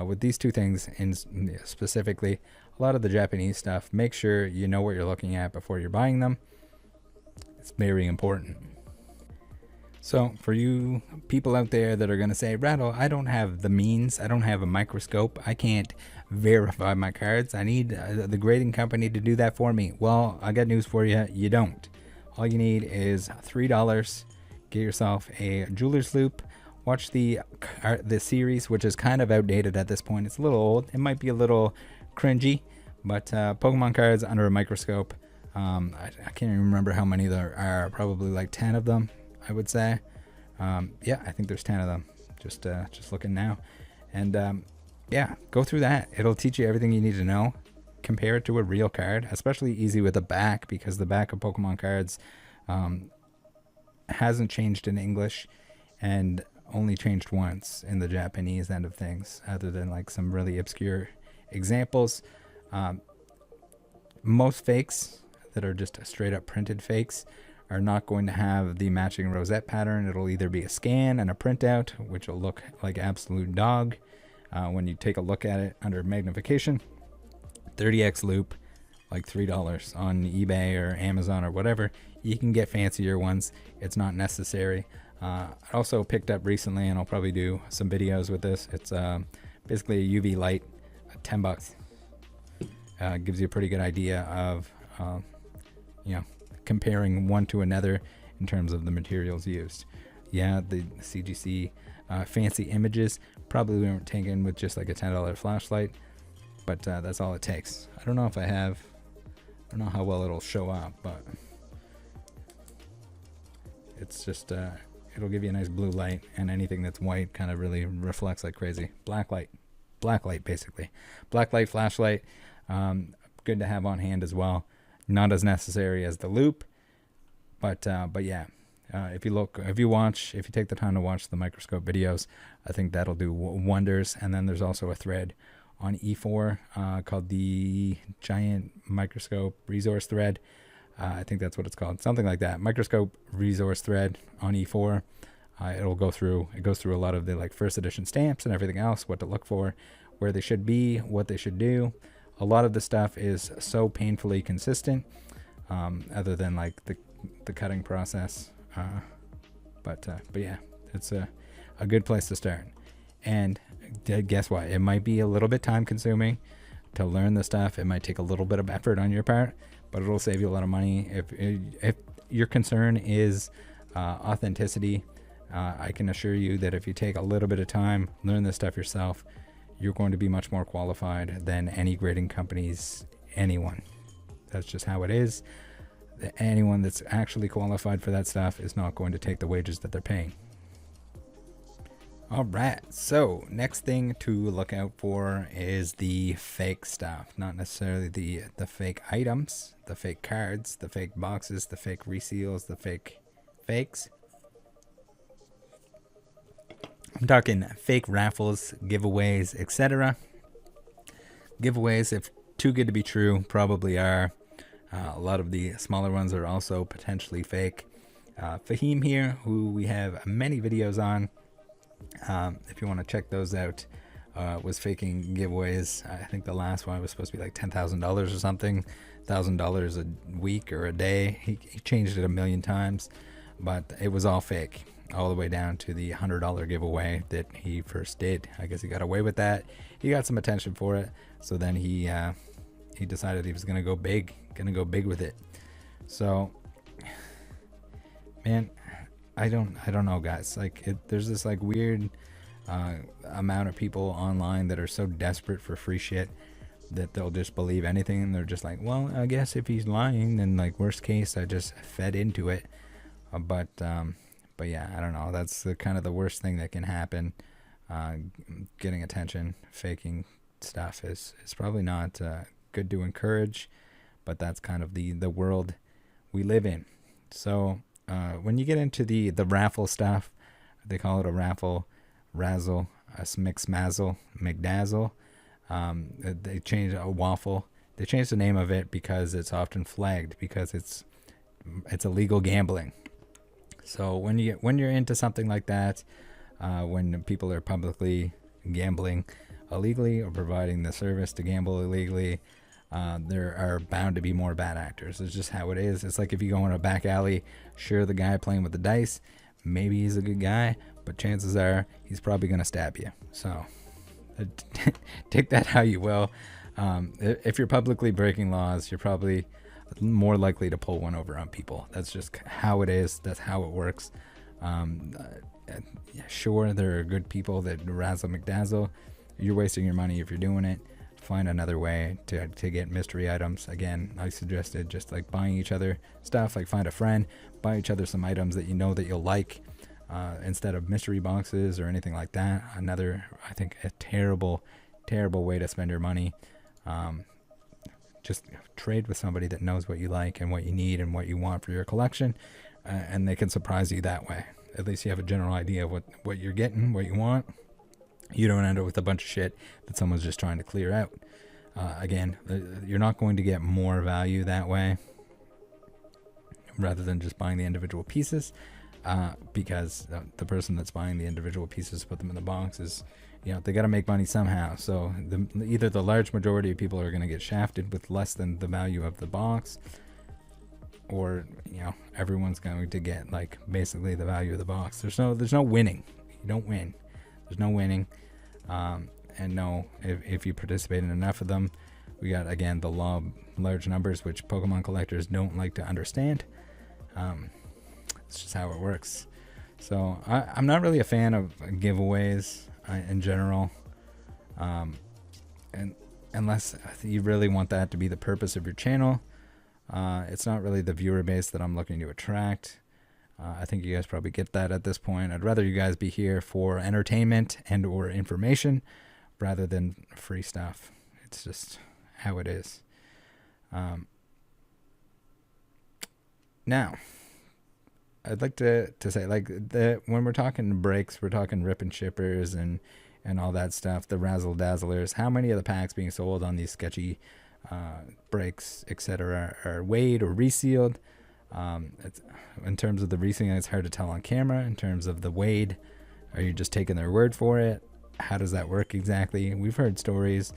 with these two things in specifically, a lot of the Japanese stuff, make sure you know what you're looking at before you're buying them. It's very important. So for you people out there that are going to say, Rattle, I don't have the means, I don't have a microscope, I can't verify my cards, I need the grading company to do that for me. Well, I got news for you, you don't. All you need is $3. Get yourself a jeweler's loop. Watch the series, which is kind of outdated at this point. It's a little old. It might be a little cringy, but Pokemon cards under a microscope. I can't even remember how many there are. Probably like 10 of them, I would say. Yeah, I think there's 10 of them. Just looking now, and yeah, go through that. It'll teach you everything you need to know. Compare it to a real card, especially easy with the back, because the back of Pokemon cards hasn't changed in English and only changed once in the Japanese end of things, other than like some really obscure examples. Most fakes that are just straight up printed fakes are not going to have the matching rosette pattern. It'll either be a scan and a printout, which will look like absolute dog when you take a look at it under magnification. 30x loop, like $3 on eBay or Amazon or whatever. You can get fancier ones. It's not necessary. I also picked up recently, and I'll probably do some videos with this. It's basically a UV light, $10. Gives you a pretty good idea of, comparing one to another in terms of the materials used. Yeah, the CGC fancy images probably weren't taken with just like a $10 flashlight, but that's all it takes. I don't know how well it'll show up, but it's just it'll give you a nice blue light, and anything that's white kind of really reflects like crazy. Black light basically. Black light flashlight, good to have on hand as well. Not as necessary as the loop, but yeah, if you take the time to watch the microscope videos, I think that'll do wonders. And then there's also a thread on E4 called the Giant Microscope Resource Thread. I think that's what it's called, something like that. Microscope Resource Thread on E4. It goes through a lot of the like first edition stamps and everything else, what to look for, where they should be, what they should do. A lot of the stuff is so painfully consistent, other than like the cutting process. But yeah, it's a good place to start. And guess what? It might be a little bit time consuming to learn the stuff. It might take a little bit of effort on your part, but it'll save you a lot of money. If your concern is authenticity, I can assure you that if you take a little bit of time, learn this stuff yourself, you're going to be much more qualified than any grading companies, anyone. That's just how it is. Anyone that's actually qualified for that stuff is not going to take the wages that they're paying. All right, so next thing to look out for is the fake stuff. Not necessarily the fake items, the fake cards, the fake boxes, the fake reseals, the fakes. I'm talking fake raffles, giveaways, etc. Giveaways, if too good to be true, probably are. A lot of the smaller ones are also potentially fake. Fahim here, who we have many videos on, if you want to check those out, was faking giveaways. I think the last one was supposed to be like $10,000 or something, $1,000 a week or a day. He changed it a million times, but it was all fake, all the way down to the $100 giveaway that he first did. I guess he got away with that. He got some attention for it, so then he decided he was gonna go big with it. So man, I don't know, guys. Like, there's this like weird amount of people online that are so desperate for free shit that they'll just believe anything, and they're just like, well, I guess if he's lying, then like worst case, I just fed into it. But yeah, I don't know. That's the kind of the worst thing that can happen. Getting attention, faking stuff is probably not good to encourage, but that's kind of the world we live in. So when you get into the raffle stuff, they call it a raffle, razzle, a mix mazzle, McDazzle. They changed a waffle. They changed the name of it because it's often flagged because it's illegal gambling. So when you're into something like that, when people are publicly gambling illegally or providing the service to gamble illegally, there are bound to be more bad actors. It's just how it is. It's like if you go in a back alley, sure, the guy playing with the dice, maybe he's a good guy, but chances are he's probably going to stab you. So take that how you will. If you're publicly breaking laws, you're probably more likely to pull one over on people. That's just how it is. That's how it works. Sure, there are good people that razzle McDazzle. You're wasting your money if you're doing it. Find another way to get mystery items. Again, I suggested just like buying each other stuff. Like find a friend, buy each other some items that you know that you'll like, instead of mystery boxes or anything like that. Another, I think, a terrible way to spend your money. Just trade with somebody that knows what you like and what you need and what you want for your collection, and they can surprise you that way. At least you have a general idea of what you're getting, what you want. You don't end up with a bunch of shit that someone's just trying to clear out. Again, you're not going to get more value that way rather than just buying the individual pieces, because the person that's buying the individual pieces to put them in the box is, they got to make money somehow. So either the large majority of people are going to get shafted with less than the value of the box, or everyone's going to get like basically the value of the box. There's no winning. You don't win. There's no winning. And no, if you participate in enough of them, we got, again, the law of large numbers, which Pokemon collectors don't like to understand. It's just how it works. So I'm not really a fan of giveaways in general. And unless you really want that to be the purpose of your channel. It's not really the viewer base that I'm looking to attract. I think you guys probably get that at this point. I'd rather you guys be here for entertainment and or information rather than free stuff. It's just how it is. Now, I'd like to say, like, when we're talking breaks, we're talking rip and shippers and all that stuff, the razzle dazzlers. How many of the packs being sold on these sketchy breaks, etc., are weighed or resealed? In terms of the resealing, it's hard to tell on camera. In terms of the weighed, are you just taking their word for it? How does that work exactly? We've heard stories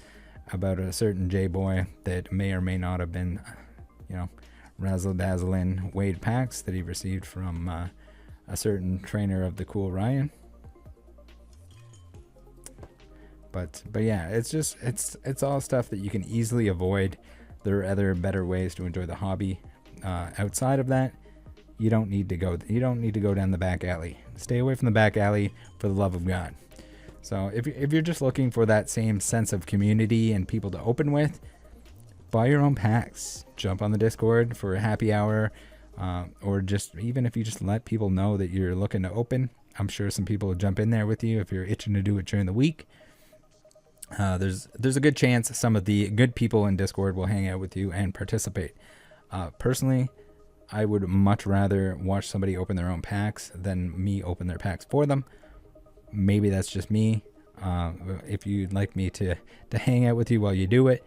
about a certain J-boy that may or may not have been, razzle-dazzling weighed packs that he received from a certain trainer of the Cool Ryan. But yeah, it's all stuff that you can easily avoid. There are other better ways to enjoy the hobby. Outside of that, you don't need to go down the back alley. Stay away from the back alley, for the love of God. So if you're just looking for that same sense of community and people to open with, buy your own packs. Jump on the Discord for a happy hour, or just even if you just let people know that you're looking to open. I'm sure some people will jump in there with you if you're itching to do it during the week. There's a good chance some of the good people in Discord will hang out with you and participate. Personally, I would much rather watch somebody open their own packs than me open their packs for them. Maybe that's just me. If you'd like me to hang out with you while you do it,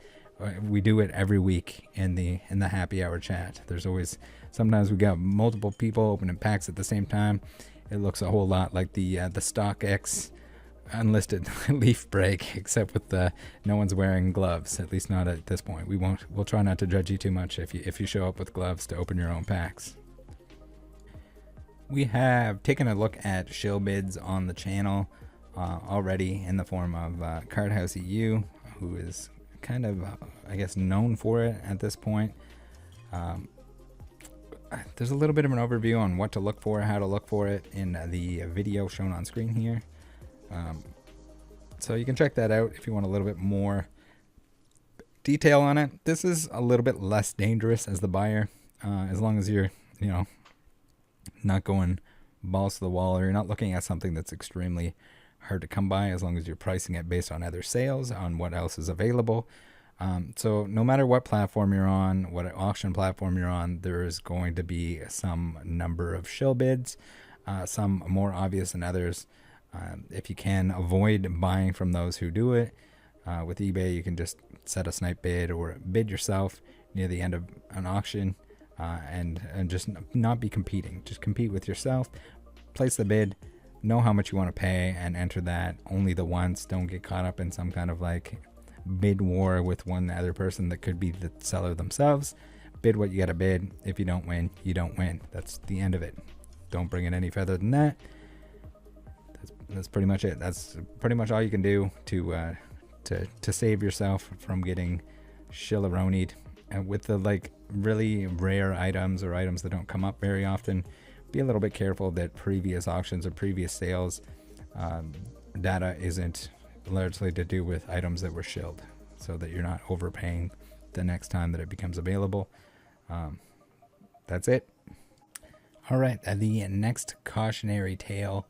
we do it every week in the happy hour chat. There's always, sometimes we got multiple people opening packs at the same time. It looks a whole lot like the WOTC unlisted leaf break, except with no one's wearing gloves, at least not at this point. We'll try not to judge you too much if you show up with gloves to open your own packs. We have taken a look at shill bids on the channel already in the form of Card House EU, who is kind of I guess known for it at this point. there's a little bit of an overview on what to look for, how to look for it in the video shown on screen here. So you can check that out if you want a little bit more detail on it. This is a little bit less dangerous as the buyer, as long as you're, you know, not going balls to the wall, or you're not looking at something that's extremely hard to come by, as long as you're pricing it based on other sales, on what else is available. So no matter what platform you're on, what auction platform you're on, there is going to be some number of shill bids, some more obvious than others. If you can avoid buying from those who do it, with eBay, you can just set a snipe bid or bid yourself near the end of an auction, and just not be competing. Just compete with yourself, place the bid, know how much you want to pay, and enter that only the once. Don't get caught up in some kind of like bid war with one other person that could be the seller themselves. Bid what you got to bid. If you don't win, you don't win. That's the end of it. Don't bring it any further than that. That's pretty much it. That's pretty much all you can do to save yourself from getting shillaronied. And with the like really rare items or items that don't come up very often, be a little bit careful that previous auctions or previous sales data isn't largely to do with items that were shilled, so that you're not overpaying the next time that it becomes available. That's it. All right, the next cautionary tale.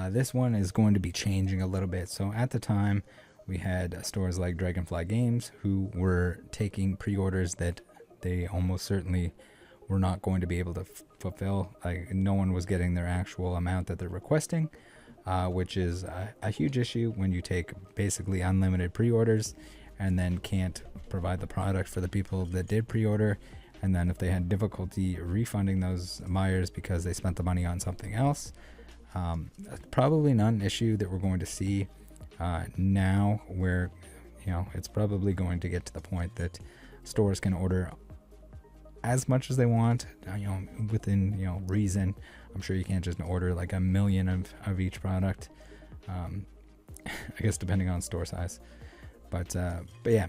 This one is going to be changing a little bit. So at the time, we had stores like Dragonfly Games who were taking pre-orders that they almost certainly were not going to be able to fulfill. Like, no one was getting their actual amount that they're requesting, which is a huge issue when you take basically unlimited pre-orders and then can't provide the product for the people that did pre-order. And then if they had difficulty refunding those buyers because they spent the money on something else, probably not an issue that we're going to see now, where, you know, it's probably going to get to the point that stores can order as much as they want, you know, within, you know, reason. I'm sure you can't just order like 1 million of each product, I guess depending on store size, but yeah,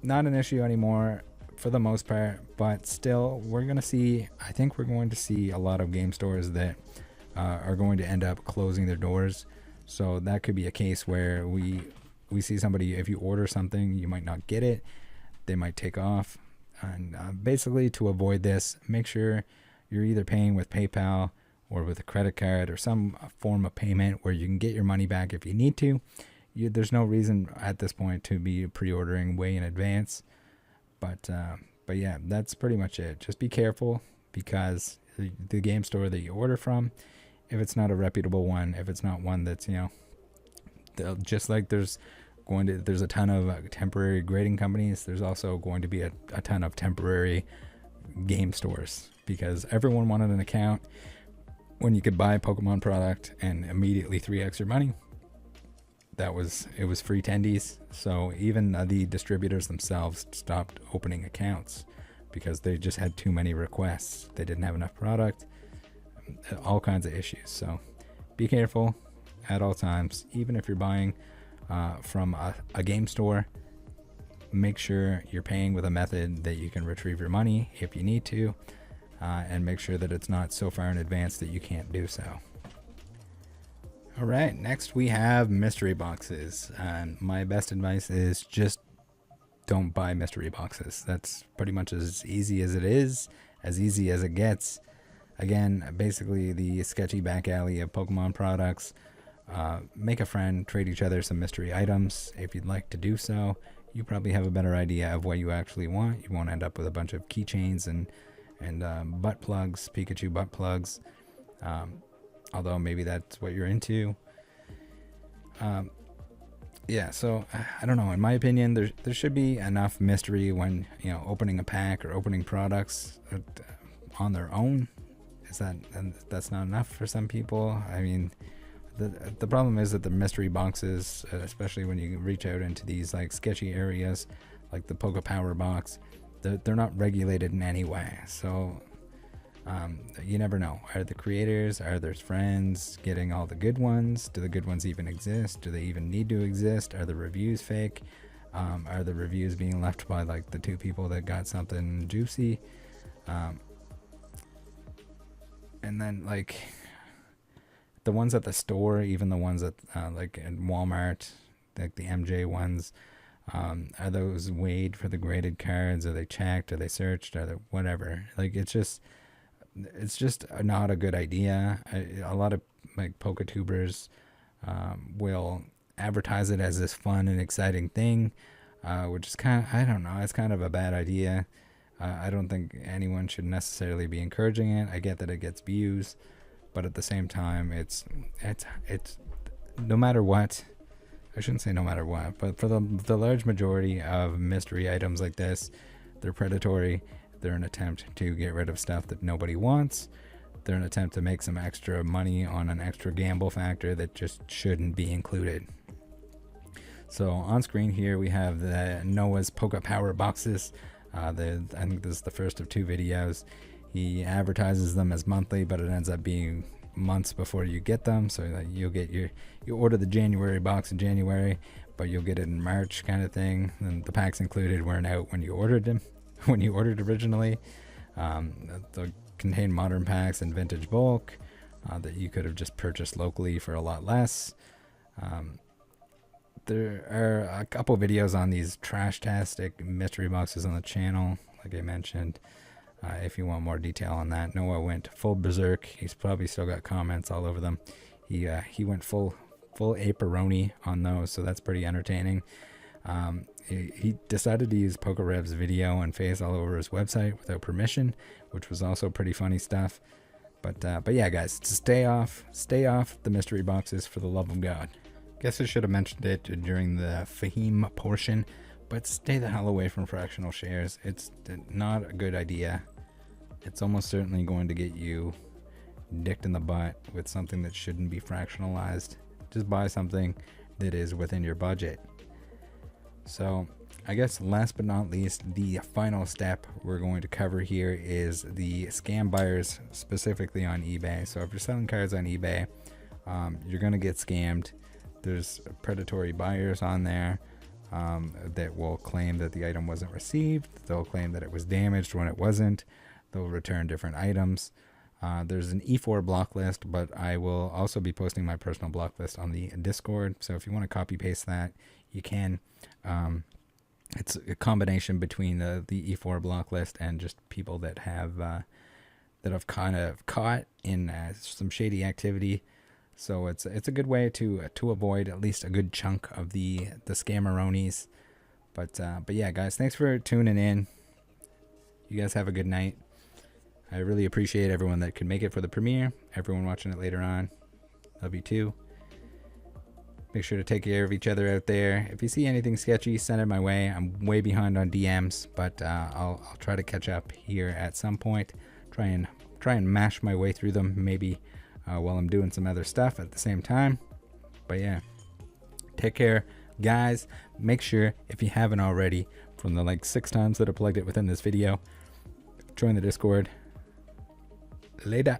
not an issue anymore for the most part. But still, I think we're going to see a lot of game stores that are going to end up closing their doors. So that could be a case where we see somebody, if you order something, you might not get it, they might take off. And basically, to avoid this, make sure you're either paying with PayPal or with a credit card or some form of payment where you can get your money back if you need to. There's no reason at this point to be pre-ordering way in advance. But yeah, that's pretty much it. Just be careful, because the game store that you order from, if it's not a reputable one, if it's not one that's, you know, just like there's a ton of temporary grading companies, there's also going to be a ton of temporary game stores, because everyone wanted an account when you could buy a Pokemon product and immediately 3x your money. It was free tendies. So even the distributors themselves stopped opening accounts because they just had too many requests. They didn't have enough product, all kinds of issues. So be careful at all times. Even if you're buying from a game store, make sure you're paying with a method that you can retrieve your money if you need to, and make sure that it's not so far in advance that you can't do so. All right, next we have mystery boxes, and my best advice is just don't buy mystery boxes. That's pretty much as easy as it is, as easy as it gets. Again, basically the sketchy back alley of Pokemon products. Make a friend, trade each other some mystery items if you'd like to do so. You probably have a better idea of what you actually want. You won't end up with a bunch of keychains and butt plugs, Pikachu butt plugs. Although maybe that's what you're into. Yeah, so I don't know. In my opinion, there should be enough mystery when, you know, opening a pack or opening products on their own. That's not enough for some people. I mean, the problem is that the mystery boxes, especially when you reach out into these like sketchy areas, like the Poke Power box, they're not regulated in any way. So you never know. Are the creators, are their friends getting all the good ones? Do the good ones even exist? Do they even need to exist? Are the reviews fake? Are the reviews being left by like the two people that got something juicy? And then like the ones at the store, even the ones at like in Walmart, like the MJ ones, are those weighed for the graded cards? Are they checked? Are they searched? Are they whatever? Like it's just not a good idea. A lot of like PokeTubers will advertise it as this fun and exciting thing, which is kind of, I don't know, it's kind of a bad idea. I don't think anyone should necessarily be encouraging it. I get that it gets views, but at the same time, it's no matter what. I shouldn't say no matter what, but for the large majority of mystery items like this, they're predatory. They're an attempt to get rid of stuff that nobody wants. They're an attempt to make some extra money on an extra gamble factor that just shouldn't be included. So on screen here we have the Noah's Poke Power boxes. I think this is the first of 2 videos. He advertises them as monthly, but it ends up being months before you get them. So that you'll get you order the January box in January, but you'll get it in March kind of thing. And the packs included weren't out when you ordered them, when you ordered originally. They'll contain modern packs and vintage bulk that you could have just purchased locally for a lot less. There are a couple videos on these trash-tastic mystery boxes on the channel, like I mentioned. If you want more detail on that, Noah went full berserk. He's probably still got comments all over them. He went full aperoni on those, so that's pretty entertaining. He decided to use PokeRev's video and face all over his website without permission, which was also pretty funny stuff. But yeah, guys, stay off the mystery boxes for the love of God. Guess I should have mentioned it during the Fahim portion, but stay the hell away from fractional shares. It's not a good idea. It's almost certainly going to get you dicked in the butt with something that shouldn't be fractionalized. Just buy something that is within your budget. So I guess last but not least, the final step we're going to cover here is the scam buyers, specifically on eBay. So if you're selling cards on eBay, you're going to get scammed. There's predatory buyers on there that will claim that the item wasn't received. They'll claim that it was damaged when it wasn't. They'll return different items. There's an E4 block list, but I will also be posting my personal block list on the Discord. So if you want to copy paste that, you can. It's a combination between the E4 block list and just people that have kind of caught in some shady activity. So it's a good way to avoid at least a good chunk of the scammeronis. But yeah, guys, thanks for tuning in. You guys have a good night. I really appreciate everyone that could make it for the premiere. Everyone watching it later on. Love you too. Make sure to take care of each other out there. If you see anything sketchy, send it my way. I'm way behind on DMs, but I'll try to catch up here at some point. Try and mash my way through them, maybe while I'm doing some other stuff at the same time. But yeah, take care, guys. Make sure, if you haven't already, from the like 6 times that I plugged it within this video, join the Discord. Later.